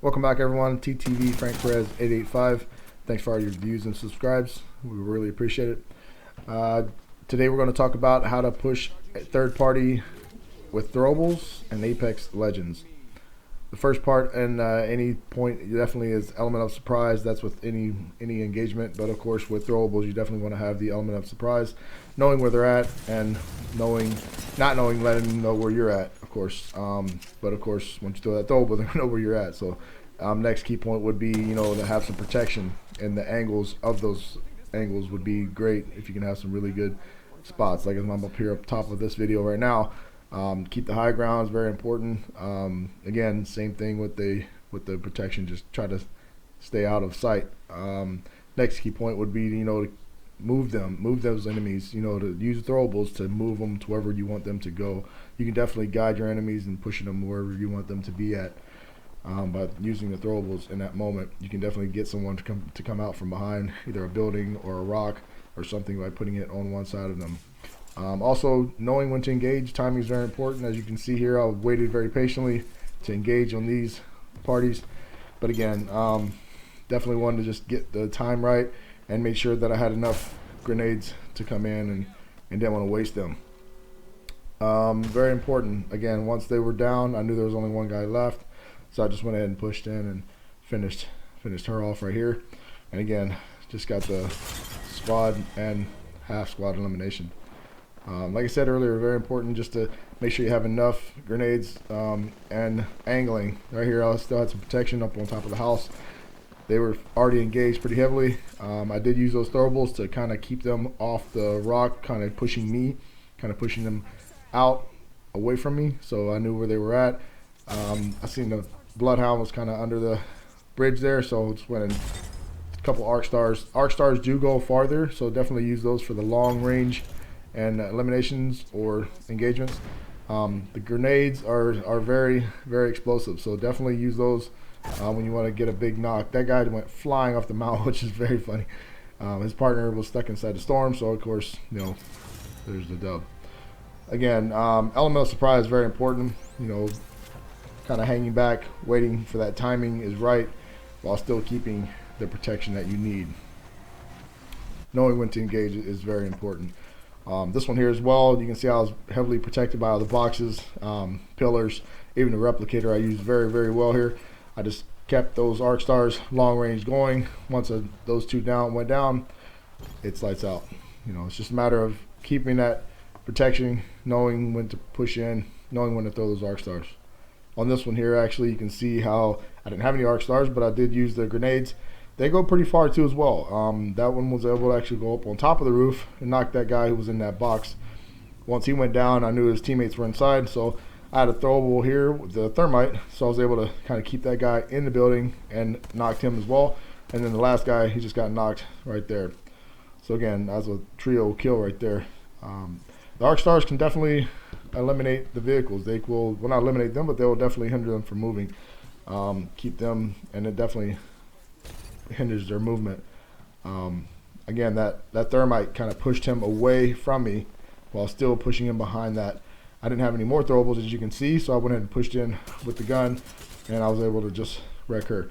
Welcome back, everyone. TTV Frank Perez 885. Thanks for all your views and subscribes. We really appreciate it. Today we're going to talk about how to push third party with Throwables and Apex Legends. The first part and any point definitely is element of surprise. That's with any engagement, but of course with Throwables you definitely want to have the element of surprise, knowing where they're at and not knowing, letting them know where you're at, of course. But of course once you throw that throwable, they're gonna know where you're at. So next key point would be to have some protection, and the angles of those angles would be great if you can have some really good spots. Like I'm up here up top of this video right now. Keep the high ground is very important. Again, same thing with the protection. Just try to stay out of sight. Next key point would be to move those enemies. To use throwables to move them to wherever you want them to go. You can definitely guide your enemies and pushing them wherever you want them to be at. By using the throwables in that moment, you can definitely get someone to come out from behind either a building or a rock or something by putting it on one side of them. Also, knowing when to engage, timing is very important. As you can see here, I've waited very patiently to engage on these parties. But again, definitely wanted to just get the time right and make sure that I had enough grenades to come in and didn't want to waste them. Very important. Again, once they were down, I knew there was only one guy left. So I just went ahead and pushed in and finished her off right here. And again, just got the squad and half squad elimination. Like I said earlier, very important just to make sure you have enough grenades and angling. Right here, I still had some protection up on top of the house. They were already engaged pretty heavily. I did use those throwables to kind of keep them off the rock, kind of pushing them out away from me, so I knew where they were at. I seen the Bloodhound was kind of under the bridge there, so just went in a couple arc stars. Arc stars do go farther, so definitely use those for the long range and eliminations or engagements. The grenades are very, very explosive, so definitely use those when you want to get a big knock. That guy went flying off the mountain, which is very funny. His partner was stuck inside the storm, so of course, there's the dub. Again, element of surprise is very important. Kind of hanging back, waiting for that timing is right, while still keeping the protection that you need. Knowing when to engage is very important. This one here as well, you can see I was heavily protected by all the boxes, pillars, even the replicator I used very, very well here. I just kept those arc stars long range going. Once those two went down, it's lights out. It's just a matter of keeping that protection, knowing when to push in, knowing when to throw those arc stars. On this one here, actually, you can see how I didn't have any arc stars, but I did use the grenades. They go pretty far too as well. That one was able to actually go up on top of the roof and knock that guy who was in that box. Once he went down, I knew his teammates were inside, so I had a throwable here with the thermite, so I was able to kind of keep that guy in the building and knocked him as well. And then the last guy, he just got knocked right there. So again, that's a trio kill right there. The arc stars can definitely eliminate the vehicles. They will not eliminate them, but they will definitely hinder them from moving. Keep them, and it definitely hinders their movement. Again, that thermite kind of pushed him away from me while still pushing him behind that. I didn't have any more throwables, as you can see, so I went ahead and pushed in with the gun, and I was able to just wreck her.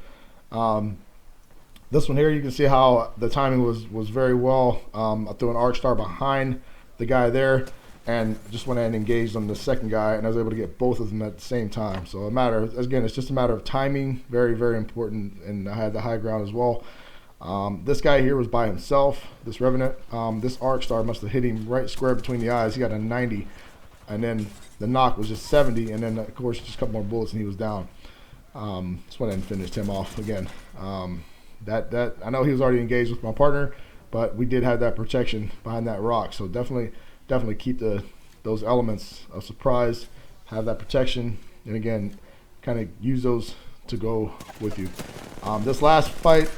This one here, you can see how the timing was very well. I threw an arc star behind the guy there and just went ahead and engaged on the second guy, and I was able to get both of them at the same time. So it's just a matter of timing, very, very important, and I had the high ground as well. This guy here was by himself, this Revenant. This arc star must have hit him right square between the eyes. He got a 90, and then the knock was just 70, and then of course just a couple more bullets and he was down. Just went ahead and finished him off again. I know he was already engaged with my partner, but we did have that protection behind that rock, so definitely keep those elements of surprise, have that protection, and again, kind of use those to go with you. This last fight,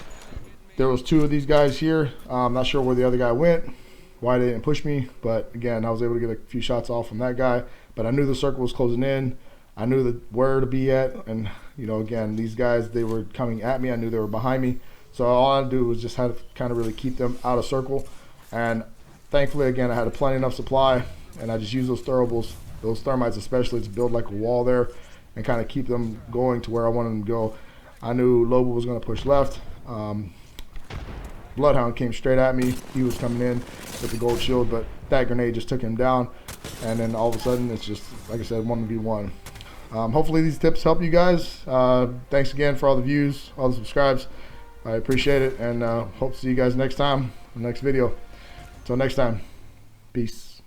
there was two of these guys here. I'm not sure where the other guy went, why they didn't push me, but again, I was able to get a few shots off from that guy, but I knew the circle was closing in. I knew where to be at, and again, these guys, they were coming at me. I knew they were behind me, so all I had to do was just have to kind of really keep them out of circle. And thankfully, again, I had a plenty enough supply, and I just used those throwables, those thermites especially, to build like a wall there and kind of keep them going to where I wanted them to go. I knew Lobo was going to push left. Bloodhound came straight at me. He was coming in with the gold shield, but that grenade just took him down. And then all of a sudden, it's just, like I said, 1v1. Hopefully these tips help you guys. Thanks again for all the views, all the subscribes. I appreciate it, and hope to see you guys next time, the next video. Until next time, peace.